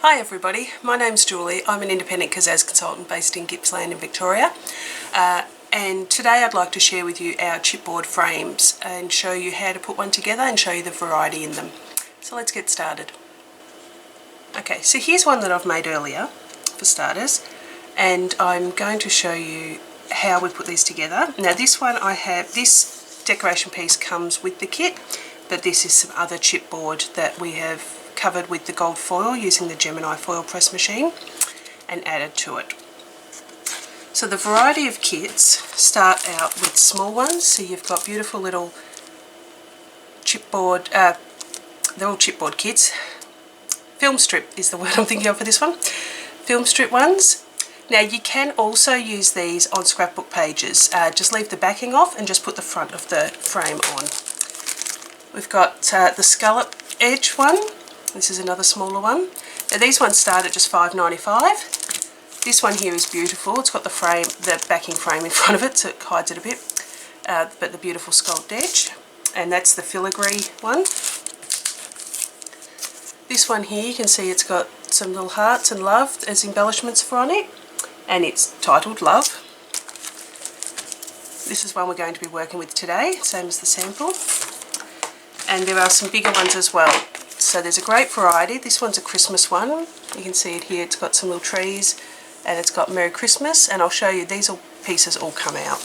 Hi everybody, my name's Julie. I'm an independent Kaszazz consultant based in Gippsland in Victoria, and today I'd like to share with you our chipboard frames and show you how to put one together and show you the variety in them. So let's get started. Okay, so here's one that I've made earlier for starters, and I'm going to show you how we put these together. Now this one this decoration piece comes with the kit, but this is some other chipboard that we have covered with the gold foil using the Gemini foil press machine and added to it. So the variety of kits start out with small ones, so you've got beautiful little chipboard, they're all chipboard kits. Film strip is the word I'm thinking of for this one. Film strip ones. Now you can also use these on scrapbook pages. Just leave the backing off and just put the front of the frame on. We've got the scallop edge one. This is another smaller one. Now these ones start at just $5.95. This one here is beautiful. It's got the backing frame in front of it, so it hides it a bit. But the beautiful sculpt edge, and that's the filigree one. This one here, you can see it's got some little hearts and love as embellishments for on it, and it's titled Love. This is one we're going to be working with today, same as the sample. And there are some bigger ones as well. So there's a great variety. This one's a Christmas one. You can see it here. It's got some little trees and it's got Merry Christmas, and I'll show you these pieces all come out.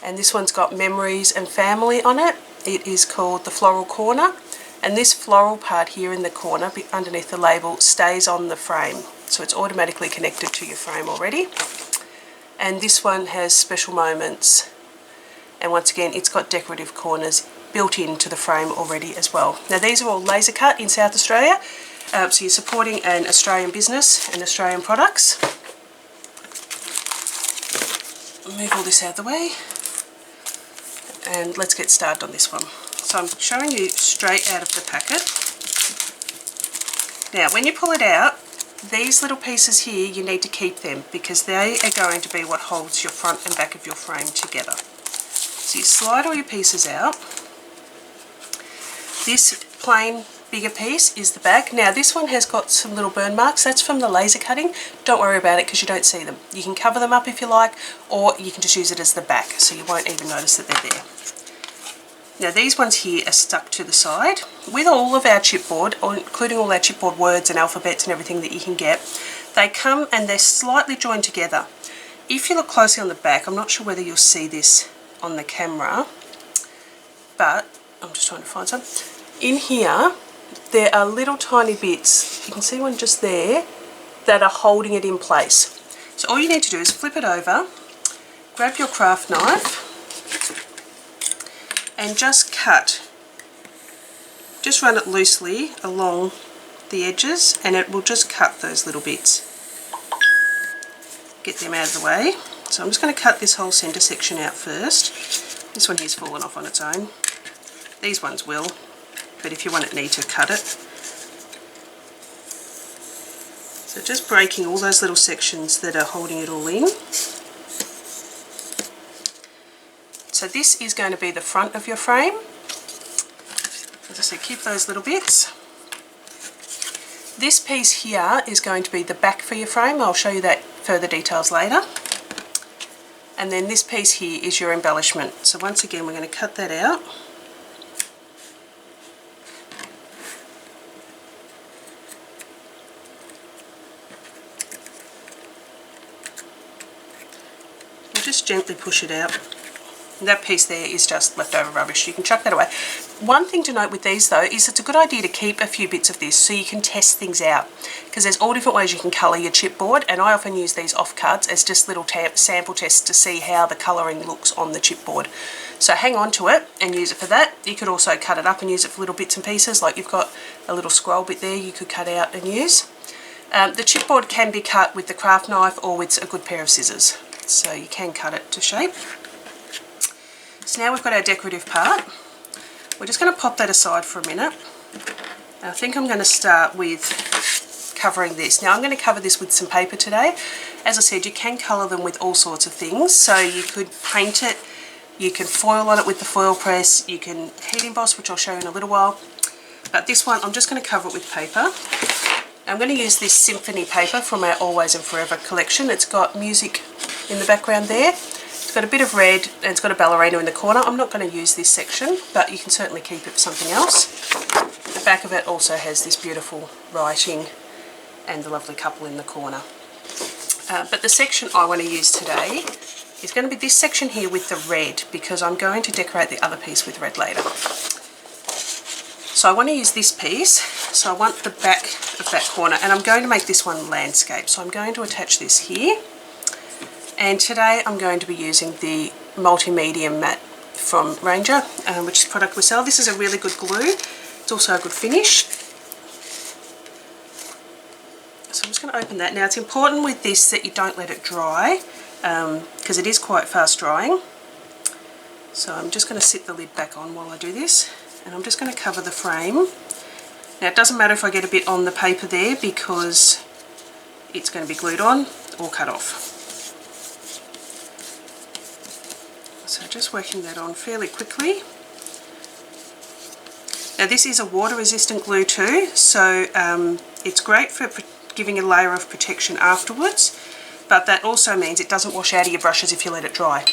And this one's got memories and family on it. It is called the Floral Corner, and this floral part here in the corner underneath the label stays on the frame, so it's automatically connected to your frame already. And this one has special moments, and once again it's got decorative corners built into the frame already as well. Now these are all laser cut in South Australia, so you're supporting an Australian business and Australian products. Move all this out of the way and let's get started on this one. So I'm showing you straight out of the packet. Now when you pull it out, these little pieces here, you need to keep them because they are going to be what holds your front and back of your frame together. So you slide all your pieces out. This plain bigger piece is the back. Now this one has got some little burn marks. That's from the laser cutting. Don't worry about it because you don't see them. You can cover them up if you like, or you can just use it as the back so you won't even notice that they're there. Now these ones here are stuck to the side. With all of our chipboard, including all our chipboard words and alphabets and everything that you can get, they come and they're slightly joined together. If you look closely on the back, I'm not sure whether you'll see this on the camera, but I'm just trying to find some. In here, there are little tiny bits, you can see one just there, that are holding it in place. So all you need to do is flip it over, grab your craft knife, and just cut. Just run it loosely along the edges and it will just cut those little bits. Get them out of the way. So I'm just going to cut this whole centre section out first. This one here's fallen off on its own. These ones will, but if you want it, need to cut it. So just breaking all those little sections that are holding it all in. So this is going to be the front of your frame. As I said, keep those little bits. This piece here is going to be the back for your frame. I'll show you that further details later. And then this piece here is your embellishment. So once again, we're going to cut that out. We'll just gently push it out. And that piece there is just leftover rubbish. You can chuck that away. One thing to note with these though is it's a good idea to keep a few bits of this so you can test things out, because there's all different ways you can colour your chipboard, and I often use these offcuts as just little sample tests to see how the colouring looks on the chipboard. So hang on to it and use it for that. You could also cut it up and use it for little bits and pieces, like you've got a little scroll bit there you could cut out and use. The chipboard can be cut with the craft knife or with a good pair of scissors, so you can cut it to shape. So now we've got our decorative part. We're just going to pop that aside for a minute. I think I'm going to start with covering this. Now I'm going to cover this with some paper today. As I said, you can colour them with all sorts of things. So you could paint it, you can foil on it with the foil press, you can heat emboss, which I'll show you in a little while. But this one, I'm just going to cover it with paper. I'm going to use this symphony paper from our Always and Forever collection. It's got music in the background there. It's got a bit of red and it's got a ballerina in the corner. I'm not going to use this section, but you can certainly keep it for something else. The back of it also has this beautiful writing and the lovely couple in the corner. But the section I want to use today is going to be this section here with the red, because I'm going to decorate the other piece with red later. So I want to use this piece, so I want the back of that corner, and I'm going to make this one landscape. So I'm going to attach this here, and today I'm going to be using the multi-medium matte from Ranger, which is a product we sell. This is a really good glue. It's also a good finish. So I'm just going to open that. Now it's important with this that you don't let it dry, because it is quite fast drying. So I'm just going to sit the lid back on while I do this, and I'm just going to cover the frame. Now it doesn't matter if I get a bit on the paper there, because it's going to be glued on or cut off. So just working that on fairly quickly. Now this is a water resistant glue too, so it's great for giving a layer of protection afterwards, but that also means it doesn't wash out of your brushes if you let it dry.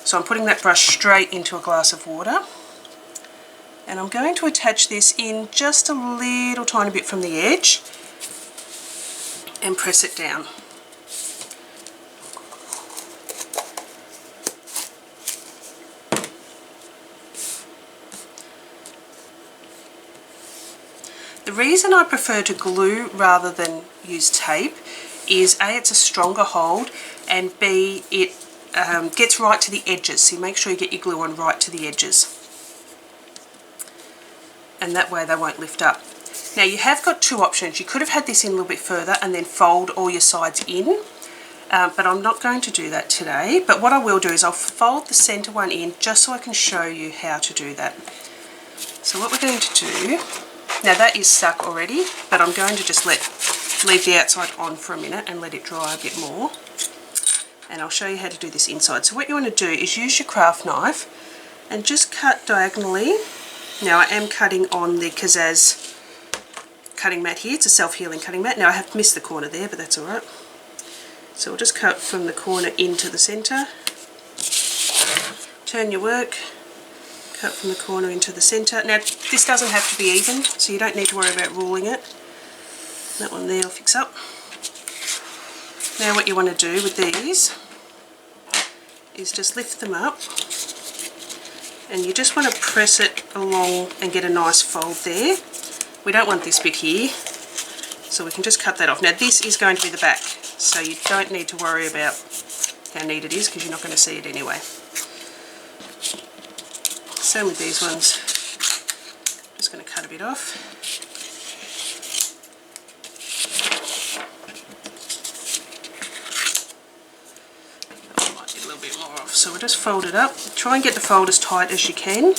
So I'm putting that brush straight into a glass of water, and I'm going to attach this in just a little tiny bit from the edge and press it down. The reason I prefer to glue rather than use tape is A, it's a stronger hold, and B, it gets right to the edges, so you make sure you get your glue on right to the edges, and that way they won't lift up. Now you have got two options. You could have had this in a little bit further and then fold all your sides in, but I'm not going to do that today. But what I will do is I'll fold the centre one in just so I can show you how to do that. So what we're going to do, now that is stuck already, but I'm going to just leave the outside on for a minute and let it dry a bit more. And I'll show you how to do this inside. So what you want to do is use your craft knife and just cut diagonally. Now I am cutting on the Kaszazz cutting mat here. It's a self-healing cutting mat. Now I have missed the corner there, but that's alright. So we'll just cut from the corner into the centre. Turn your work. Cut from the corner into the centre. Now this doesn't have to be even, so you don't need to worry about ruling it. That one there will fix up. Now what you want to do with these is just lift them up, and you just want to press it along and get a nice fold there. We don't want this bit here, so we can just cut that off. Now this is going to be the back, so you don't need to worry about how neat it is, because you're not going to see it anyway. Same with these ones. Just going to cut a bit off. I might get a little bit more off. So we'll just fold it up. Try and get the fold as tight as you can. We'll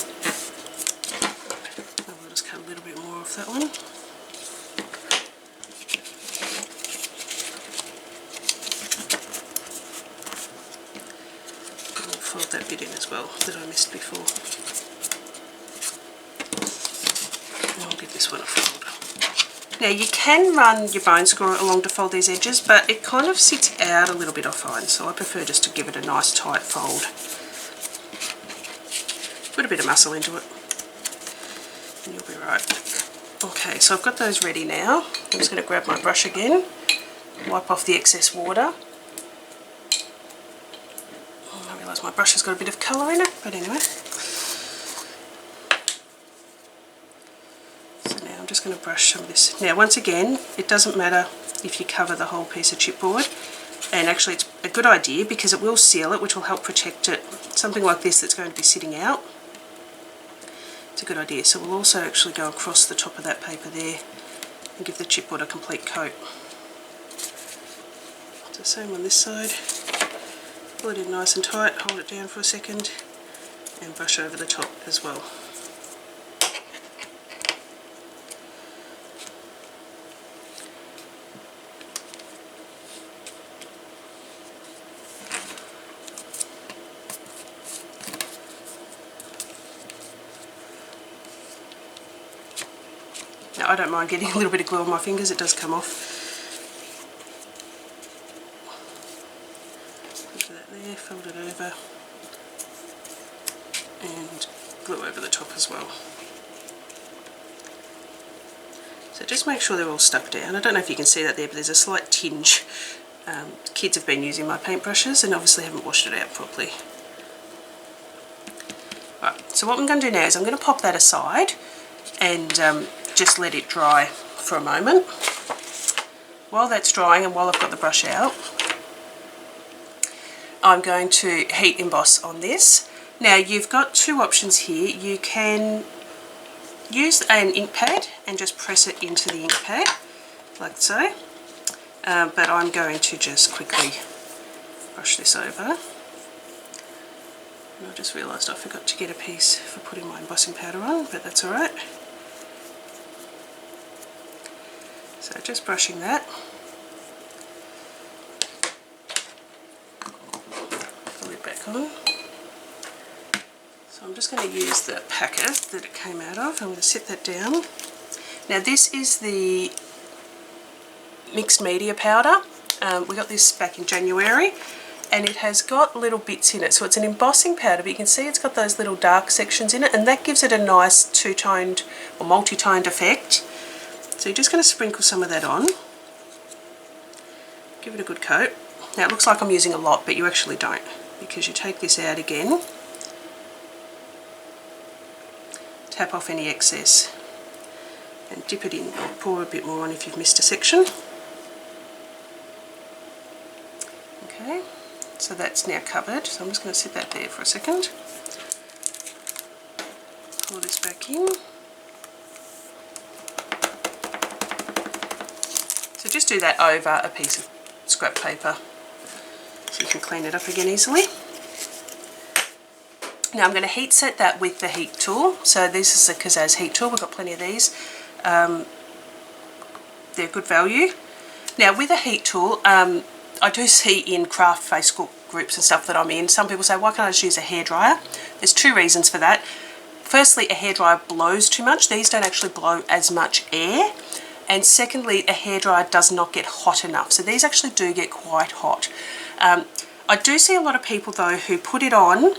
just cut a little bit more off that one. And we'll fold that bit in as well that I missed before. This one a fold. Now you can run your bone scorer along to fold these edges, but it kind of sits out a little bit, I find, so I prefer just to give it a nice tight fold. Put a bit of muscle into it and you'll be right. Okay, so I've got those ready now. I'm just going to grab my brush again, wipe off the excess water. Oh, I realise my brush has got a bit of colour in it, but anyway. I'm just going to brush some of this. Now once again, it doesn't matter if you cover the whole piece of chipboard, and actually it's a good idea because it will seal it, which will help protect it. Something like this that's going to be sitting out, it's a good idea. So we'll also actually go across the top of that paper there and give the chipboard a complete coat. So same on this side. Pull it in nice and tight, hold it down for a second and brush over the top as well. I don't mind getting a little bit of glue on my fingers, it does come off. Put that there, fold it over, and glue over the top as well. So just make sure they're all stuck down. I don't know if you can see that there, but there's a slight tinge. Kids have been using my paintbrushes and obviously haven't washed it out properly. Right, so what I'm going to do now is I'm going to pop that aside and just let it dry for a moment. While that's drying and while I've got the brush out, I'm going to heat emboss on this. Now you've got two options here. You can use an ink pad and just press it into the ink pad like so. But I'm going to just quickly brush this over. And I just realised I forgot to get a piece for putting my embossing powder on, but that's alright. So just brushing that. Put the lid back on. So I'm just going to use the packet that it came out of. I'm going to set that down. Now this is the mixed media powder. We got this back in January and it has got little bits in it. So it's an embossing powder, but you can see it's got those little dark sections in it, and that gives it a nice two-toned or multi-toned effect. So you're just going to sprinkle some of that on. Give it a good coat. Now it looks like I'm using a lot, but you actually don't, because you take this out again, tap off any excess and dip it in, or pour a bit more on if you've missed a section. Okay, so that's now covered, so I'm just going to sit that there for a second. Pour this back in. So just do that over a piece of scrap paper so you can clean it up again easily. Now I'm going to heat set that with the heat tool. So this is the Kaszazz heat tool, we've got plenty of these. They're good value. Now with a heat tool, I do see in craft Facebook groups and stuff that I'm in, some people say, why can't I just use a hairdryer? There's two reasons for that. Firstly, a hairdryer blows too much. These don't actually blow as much air. And secondly, a hairdryer does not get hot enough. So these actually do get quite hot. I do see a lot of people though who put it on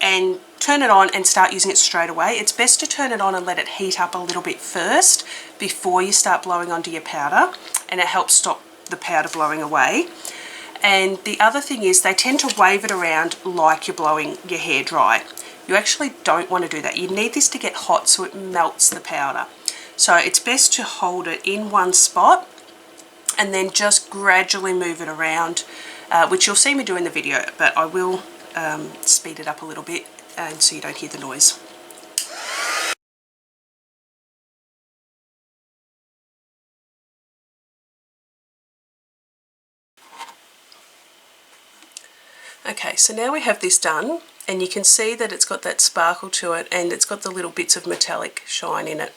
and turn it on and start using it straight away. It's best to turn it on and let it heat up a little bit first before you start blowing onto your powder, and it helps stop the powder blowing away. And the other thing is they tend to wave it around like you're blowing your hair dry. You actually don't want to do that. You need this to get hot so it melts the powder. So it's best to hold it in one spot and then just gradually move it around, which you'll see me do in the video, but I will speed it up a little bit and so you don't hear the noise. Okay, so now we have this done, and you can see that it's got that sparkle to it and it's got the little bits of metallic shine in it.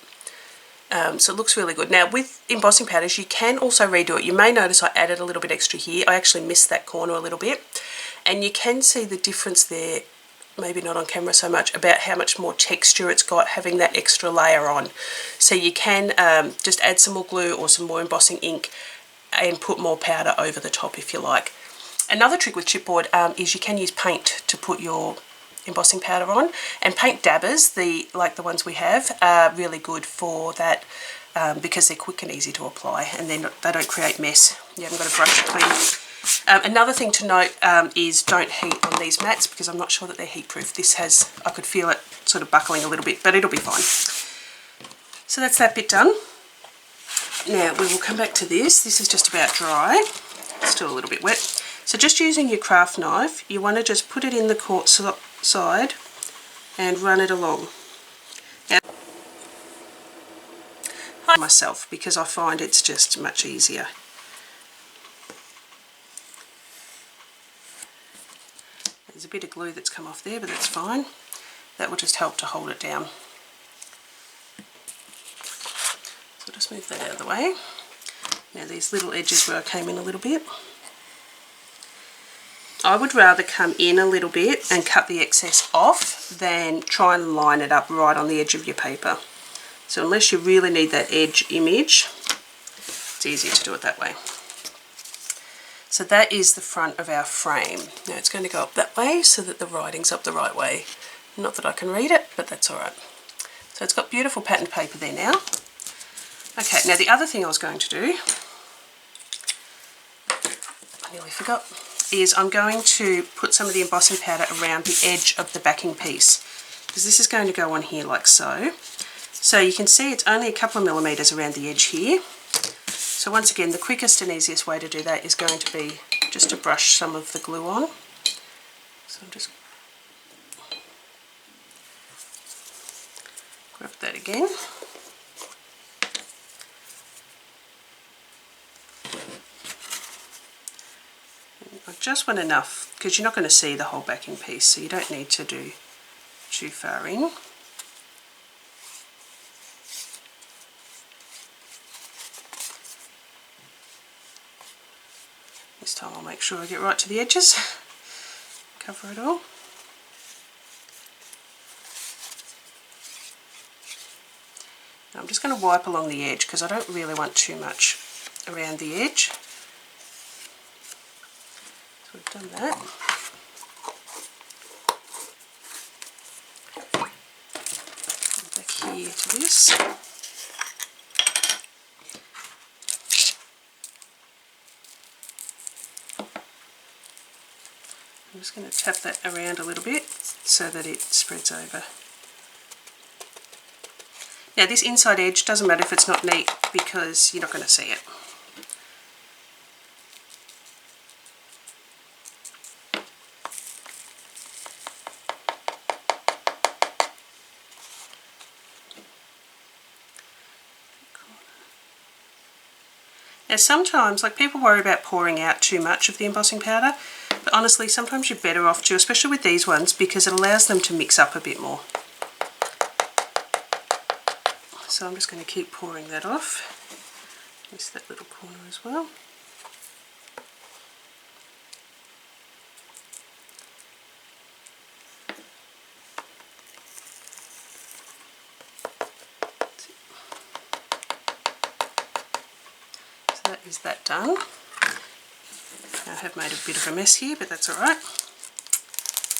So it looks really good. Now with embossing powders you can also redo it. You may notice I added a little bit extra here. I actually missed that corner a little bit, and you can see the difference there, maybe not on camera so much, about how much more texture it's got having that extra layer on. So you can just add some more glue or some more embossing ink and put more powder over the top if you like. Another trick with chipboard is you can use paint to put your embossing powder on, and paint dabbers, like the ones we have, are really good for that because they're quick and easy to apply, and they don't create mess. You haven't got to brush it clean. Another thing to note is don't heat on these mats, because I'm not sure that they're heat proof. This has, I could feel it sort of buckling a little bit, but it'll be fine. So that's that bit done. Now we will come back to this. This is just about dry, still a little bit wet. So just using your craft knife, you want to just put it in the quartz side and run it along. Now, I myself, because I find it's just much easier. There's a bit of glue that's come off there, but that's fine. That will just help to hold it down. So just move that out of the way. Now these little edges where I came in a little bit, I would rather come in a little bit and cut the excess off than try and line it up right on the edge of your paper. So unless you really need that edge image, it's easier to do it that way. So that is the front of our frame. Now it's going to go up that way so that the writing's up the right way. Not that I can read it, but that's all right. So it's got beautiful patterned paper there now. Okay, now the other thing I was going to do, I nearly forgot, is I'm going to put some of the embossing powder around the edge of the backing piece, because this is going to go on here like so. So you can see it's only a couple of millimetres around the edge here. So once again, the quickest and easiest way to do that is going to be just to brush some of the glue on. So I'm just grab that again. I just want enough, because you're not going to see the whole backing piece, so you don't need to do too far in. This time I'll make sure I get right to the edges, cover it all. Now I'm just going to wipe along the edge because I don't really want too much around the edge. So we've done that. Back here to this. I'm just going to tap that around a little bit so that it spreads over. Now this inside edge doesn't matter if it's not neat because you're not going to see it. Now sometimes, like, people worry about pouring out too much of the embossing powder, but honestly sometimes you're better off to, especially with these ones, because it allows them to mix up a bit more. So I'm just going to keep pouring that off. Miss that little corner as well. So that is that done. I have made a bit of a mess here, but that's alright.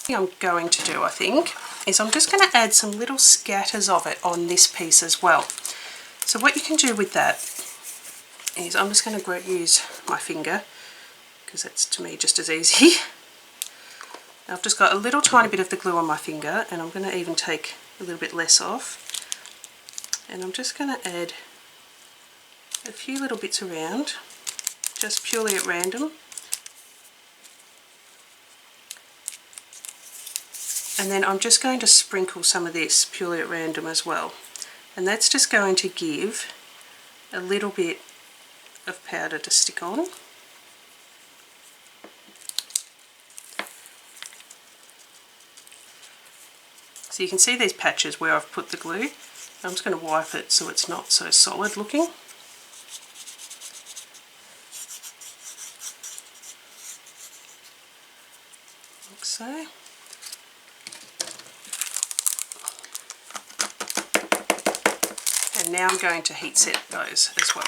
What I'm going to do, I think, is I'm just going to add some little scatters of it on this piece as well. So what you can do with that is, I'm just going to use my finger because that's to me just as easy. I've just got a little tiny bit of the glue on my finger, and I'm going to even take a little bit less off, and I'm just going to add a few little bits around, just purely at random. And then I'm just going to sprinkle some of this purely at random as well. And that's just going to give a little bit of powder to stick on. So you can see these patches where I've put the glue. I'm just going to wipe it so it's not so solid looking. Like so. And now I'm going to heat set those as well.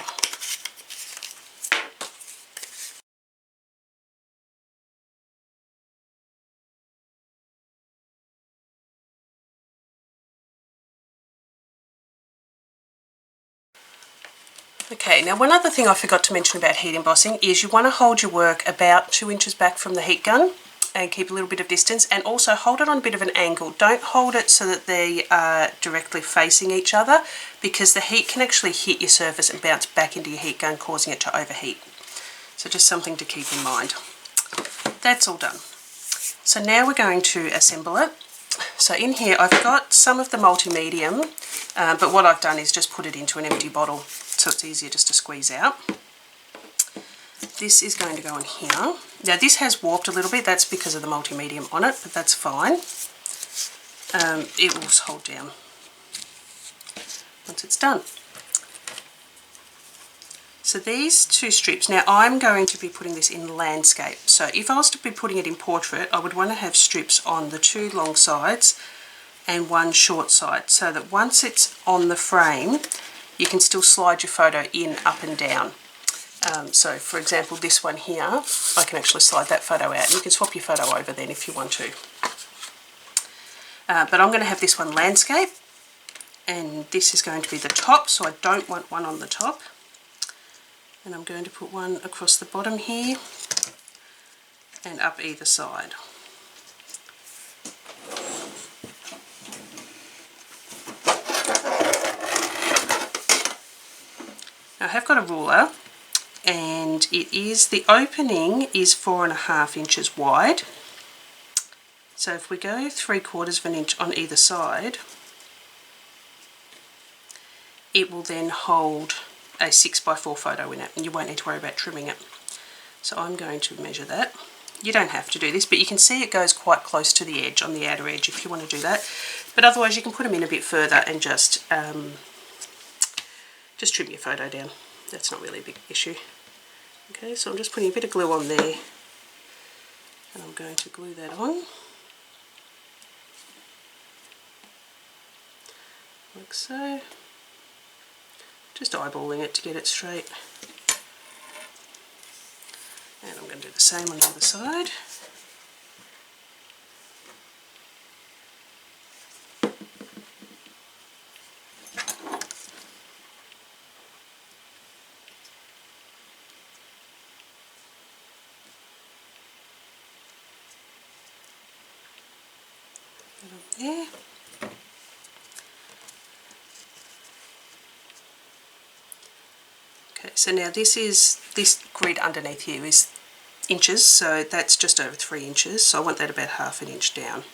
Okay, now one other thing I forgot to mention about heat embossing is you want to hold your work about 2 inches back from the heat gun and keep a little bit of distance, and also hold it on a bit of an angle. Don't hold it so that they are directly facing each other, because the heat can actually hit your surface and bounce back into your heat gun, causing it to overheat. So just something to keep in mind. That's all done. So now we're going to assemble it. So in here I've got some of the multi-medium, but what I've done is just put it into an empty bottle so it's easier just to squeeze out. This is going to go in here. Now this has warped a little bit, that's because of the multi-medium on it, but that's fine. It will just hold down once it's done. So these 2 strips, now I'm going to be putting this in landscape. So if I was to be putting it in portrait, I would want to have strips on the 2 long sides and one short side, so that once it's on the frame you can still slide your photo in, up and down. So for example this one here, I can actually slide that photo out, and you can swap your photo over then if you want to. But I'm going to have this one landscape, and this is going to be the top, so I don't want one on the top. And I'm going to put one across the bottom here and up either side. Now I have got a ruler, and the opening is 4.5 inches wide. So if we go 3/4 of an inch on either side, it will then hold a 6x4 photo in it, and you won't need to worry about trimming it. So I'm going to measure that. You don't have to do this, but you can see it goes quite close to the edge, on the outer edge, if you want to do that. But otherwise you can put them in a bit further and just trim your photo down. That's not really a big issue. Okay, so I'm just putting a bit of glue on there, and I'm going to glue that on. Like so. Just eyeballing it to get it straight. And I'm going to do the same on the other side. There. Okay, so now this grid underneath here is inches, so that's just over 3 inches, so I want that about 1/2 inch down.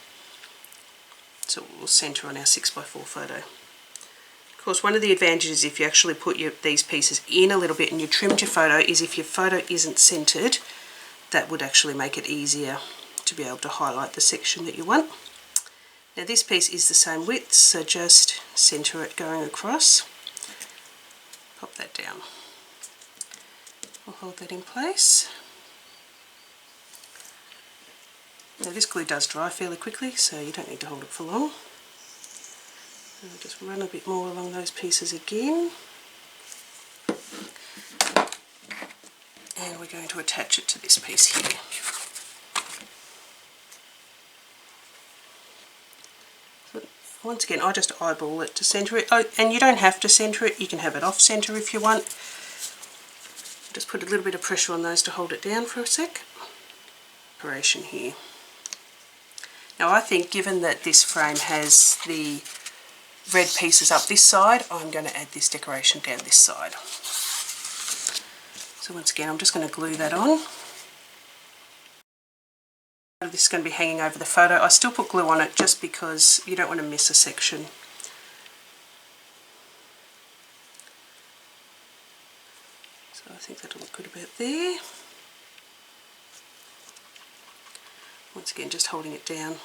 So we'll centre on our 6x4 photo. Of course, one of the advantages if you actually put these pieces in a little bit and you trimmed your photo is if your photo isn't centred, that would actually make it easier to be able to highlight the section that you want. Now this piece is the same width, so just centre it going across. Pop that down. We'll hold that in place. Now this glue does dry fairly quickly, so you don't need to hold it for long. And I'll just run a bit more along those pieces again. And we're going to attach it to this piece here. Once again, I just eyeball it to centre it. Oh, and you don't have to centre it, you can have it off centre if you want. Just put a little bit of pressure on those to hold it down for a sec. Decoration here. Now I think given that this frame has the red pieces up this side, I'm going to add this decoration down this side. So once again, I'm just going to glue that on. This is going to be hanging over the photo. I still put glue on it just because you don't want to miss a section. So I think that'll look good about there. Once again, just holding it down.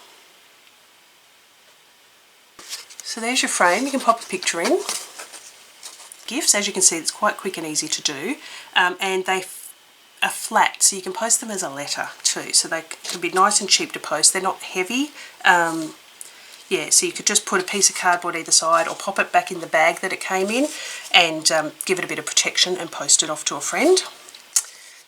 So there's your frame. You can pop a picture in. GIFs, as you can see, it's quite quick and easy to do, and they are flat, so you can post them as a letter too, so they can be nice and cheap to post. They're not heavy. Yeah, so you could just put a piece of cardboard either side or pop it back in the bag that it came in and give it a bit of protection and post it off to a friend.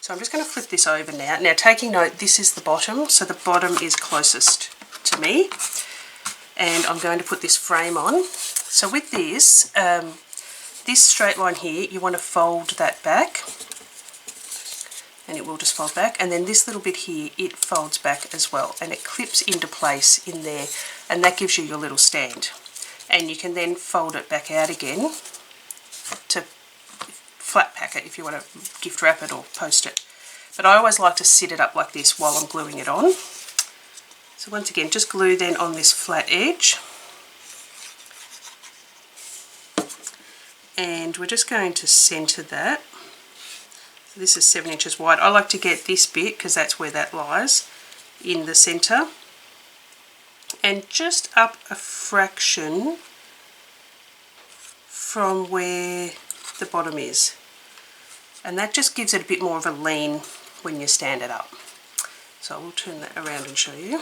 So I'm just going to flip this over now. Now taking note, this is the bottom, so the bottom is closest to me, and I'm going to put this frame on. So with this, this straight line here, you want to fold that back, and it will just fold back, and then this little bit here, it folds back as well, and it clips into place in there, and that gives you your little stand. And you can then fold it back out again to flat pack it if you want to gift wrap it or post it. But I always like to sit it up like this while I'm gluing it on. So once again, just glue then on this flat edge. And we're just going to centre that. So this is 7 inches wide. I like to get this bit, because that's where that lies, in the centre. And just up a fraction from where the bottom is. And that just gives it a bit more of a lean when you stand it up. So I will turn that around and show you.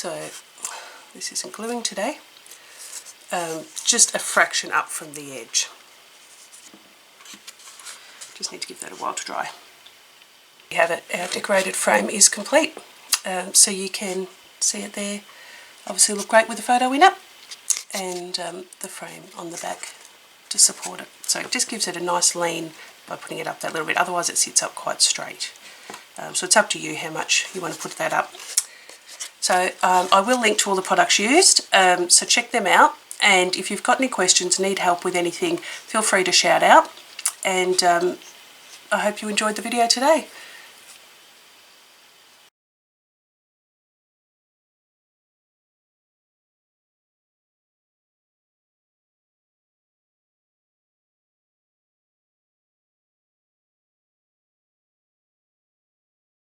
So this isn't gluing today, just a fraction up from the edge. Just need to give that a while to dry. We have it, our decorated frame is complete, so you can see it there. Obviously look great with the photo in it, and the frame on the back to support it. So it just gives it a nice lean by putting it up that little bit, otherwise it sits up quite straight. So it's up to you how much you want to put that up. So I will link to all the products used, so check them out, and if you've got any questions, need help with anything, feel free to shout out, and I hope you enjoyed the video today.